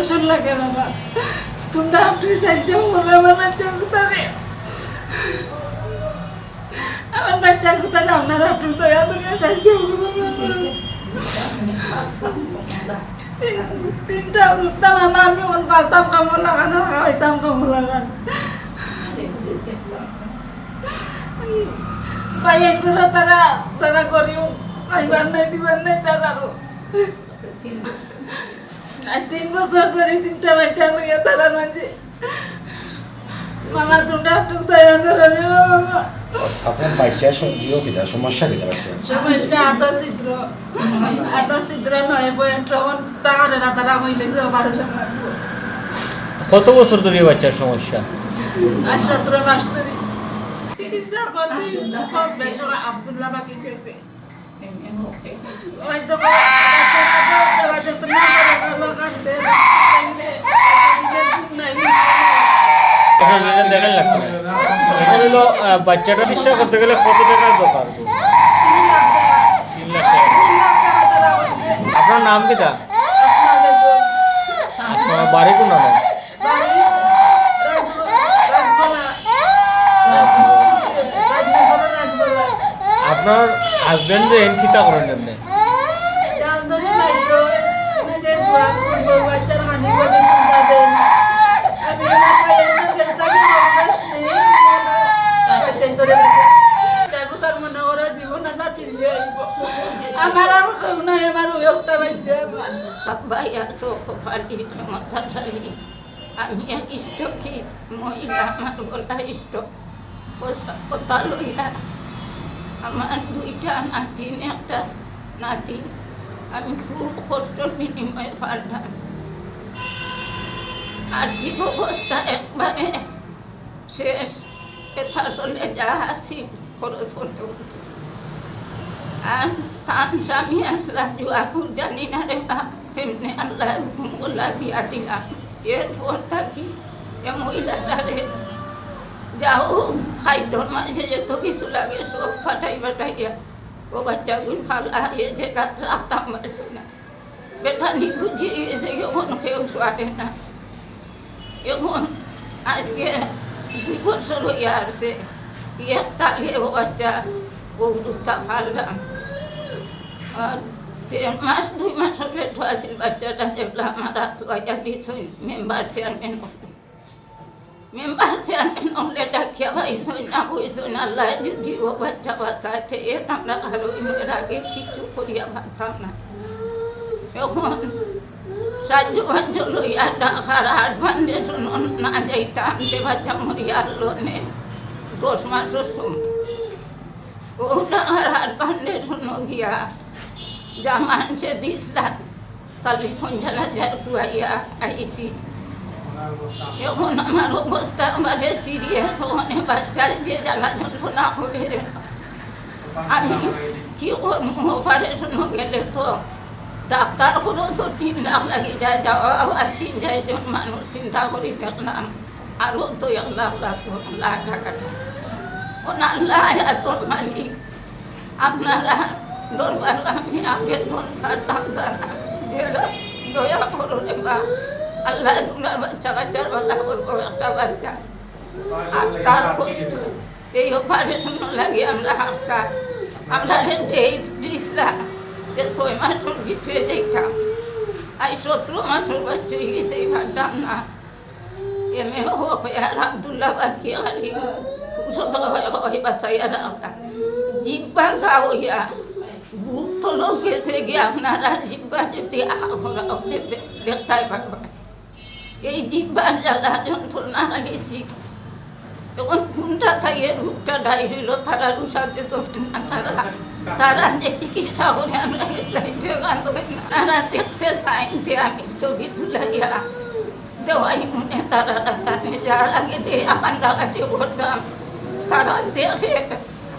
Operation লাগে বাবা, তোমরা আপনি সাহায্য করবে আমার বাচ্চা কোথায়, আমার বাচ্চা কোথায়, আপনারা আপনি দয়া করে সাহায্য করবেন। তিনটা উঠতাম আমার, আমি ওখান পারতাম কামড় লাগান আর খাওয়াইতাম কামড় লাগান। পাইয়ে তোরা তারা তারা করিও খাইবার নাই দিবার নাই তারা। আর 3 বছর ধরে 3টা বাচ্চা লইয়া তারার মাঝে মামা তোমরা একটু দয়া করে বাবা। আপনার বাচ্চার সবজিও কিনা সমস্যা কিনা বাচ্চা? সমস্যা আটো ছিদ্র 9 টাকা না তারা হইলে যে অপারেশন লাগবে। কত বছর ধরে এই বাচ্চার সমস্যা? আর 17 মাস ধরে চিকিৎসা করছি, খুব বেশি আব্দুল্লাহ বাকি গেছে। ওই তো বাচ্চা তো না করে ভালো কাটতে দেখেন লাগতো না। এখন হলো বাচ্চাটা চিকিৎসা করতে গেলে কত টাকা দরকার? 3 লাখ টাকা। আপনার নাম কিটা? বাড়ি কোন নাম? আপনার হাজবেন্ড যে কিতা করেন এমনি? আমার আর কেউ নাই, আমার ওই একটা বাচ্চা। সবাই আসো খোপালি ক্ষমতাশালী। আমি এক স্টকি মহিলা, আমার গলা স্টক কথা লইয়া আমার 2টা নাতিন, একটা নাতি। আমি খুব কষ্ট বিনিময়ে পারলাম। আর্থিক অবস্থা একবারে শেষ। এটার তলে যা আসি খরচ করতে হতো। আর তান স্বামী আসলা জুয়াকুর জানি না রে বাপ, এমনি আল্লাহ হুকুম করলা বিয়া দিলাম। এরপর থাকি এ মহিলাটারে যাও খাইতর মাঝে যত কিছু লাগে সব ফাটাই ফাটাইয়া ও বাচ্চাগুন ফালা এ জায়গা রাখতাম পারছি না। বেটা নিখুঁজি গেছে, এখন কেউ সোয়ারে না। এখন আজকে 2 বছর হইয়া আসছে, একটা ও বাচ্চা গৌরুতা ফাললাম। আর 3 মাস 2 মাস বেঠো আছিল বাচ্চাটা, যেগুলো আমার হাত লইয়া দিয়েছেন মেম্বার চেয়ারম্যান হলে ডাকিয়া ভাইছেন না বইছেন। আল্লাহ যদি ও বাচ্চা বাঁচাইতে আমরা আরো এর আগে কিছু করিয়া ভাবতাম না। এখন সাহায্য বাহ্য লইয়া ডাকার হাট বান্ধে না যাইতাম, যে বাচ্চা মরিয়া লোনে 10 মাসের সময় ও ডাকার হাট বান্ধে শুনো গিয়া জামা আনছে 20 লাখ 40-50,000 কুয়াইয়া আইছি। এখন আমার অবস্থা আমাদের সিরিয়াস, ওখানে বাচ্চার যে জ্বালা যন্ত্রণা করে আমি কি করবো। অপারেশন গেলে তো ডাক্তার খরচও 3 লাখ লাগি যায়, যাওয়া আর 3-4 জন মানুষ চিন্তা করি দেখলাম আরও তো 1 লাখ টাকাটা। ওনার এত মালিক আপনারা দরবার আমি আবেদন করতাম জানা যে দয়া করো রে বা আল্লাহ তোমরা বাচ্চা কাচ্চার ভালো করবো। একটা বাচ্চা আর তার কষ্ট এই অপারেশন লাগে আমরা হাঁটতা, আমরা ডেট দিছিলাম যে 6 মাসের ভিতরে যাইতাম। আর 17 মাসের বাচ্চা হয়ে গেছে, ভাবতাম না এমএ হোক আর আবদুল্লাহ বাকি খালি হয় বাসাইয়া রাখতাম। জিব্বা গা হইয়া বুক তো লোক গেছে গিয়ে আপনারা জিব্বা যদি দেখতে পারবেন। এই জিব্বার জ্বালা যন্ত্রণা গেছি, এখন কোনটা থাকে রূপটা ডাইল তারার সাথে তো না, তারা যে চিকিৎসা করে আমরা তারা দেখতে চাইতে আমি ছবি তুলাইয়া দেওয়াই মনে তারা কানে যার আগে দিয়ে কান্দাকাটি করতাম। তারা দেখে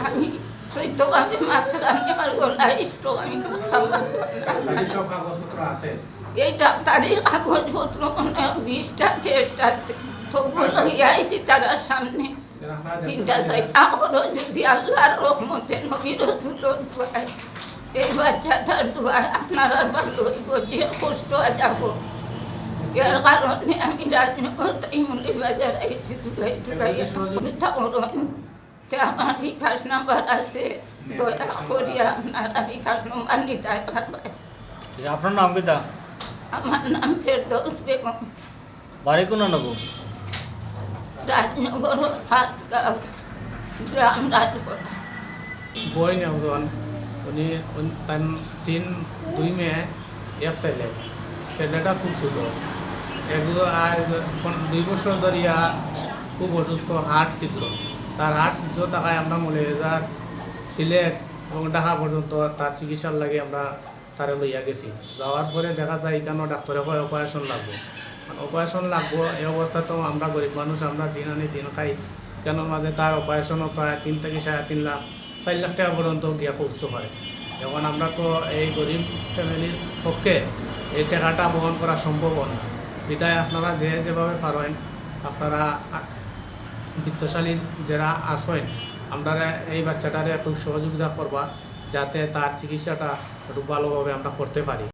আমি সত্যভাবে মাত্রাম, আমার গলা স্ট্রোক আমি মারতাম না। এই ডাক্তারের কাগজপত্র 20টা টেস্ট আছে, তবুও আইসি তারা সামনে 3টা 4টা হলো। যদি আল্লাহর রহমতে নবী রাসূলের দোয়ায় এই বাচ্চাটার দোয়ায় আপনারা ভালো হইব, যে কষ্ট যাব এর কারণে আমি রাজনগর তাই মূল্য বাজার আইছি দুগাই আমার বিকাশ নাম্বার আছে দয়া করিয়া আপনারা বিকাশ নাম্বার নিতে পারবেন। আপনার নাম কি দা? আমার নাম ফেরদৌস বেগম, বাড়ি কোন নবু? রাজনগর ফাঁসগাঁও, গ্রাম রাজগড়া। বই একজন উনি তার দুই মেয়ে এক ছেলে, ছেলেটা খুব ছোট, এগুলো আর 2 বছর ধরিয়া খুব অসুস্থ, হার্ট ছিদ্র। তার হার্ট ছিদ্র থাকায় আমরা মৌলভীবাজার, সিলেট এবং ঢাকা পর্যন্ত তার চিকিৎসার লাগে আমরা তারে লইয়া গেছি। যাওয়ার পরে দেখা যায় এখানেও ডাক্তারে কয় অপারেশন লাগবো, অপারেশন লাগবো। এই অবস্থাতেও আমরা গরিব মানুষ, আমরা দিন আনি দিন খাই, কেন মাঝে তার অপারেশনও প্রায় 3 থেকে 3.5 লাখ 4 লাখ টাকা পর্যন্ত গিয়া পৌঁছতে পারে। এখন আমরা তো এই গরিব ফ্যামিলির পক্ষে এই টাকাটা বহন করা সম্ভব না। বিধায় আপনারা যেভাবে পারেন, আপনারা বিত্তশালী যারা আসেন, আমরা এই বাচ্চাটারে একটু সহযোগিতা করবা, যাতে তার চিকিৎসাটা একটু ভালোভাবে আমরা করতে পারি।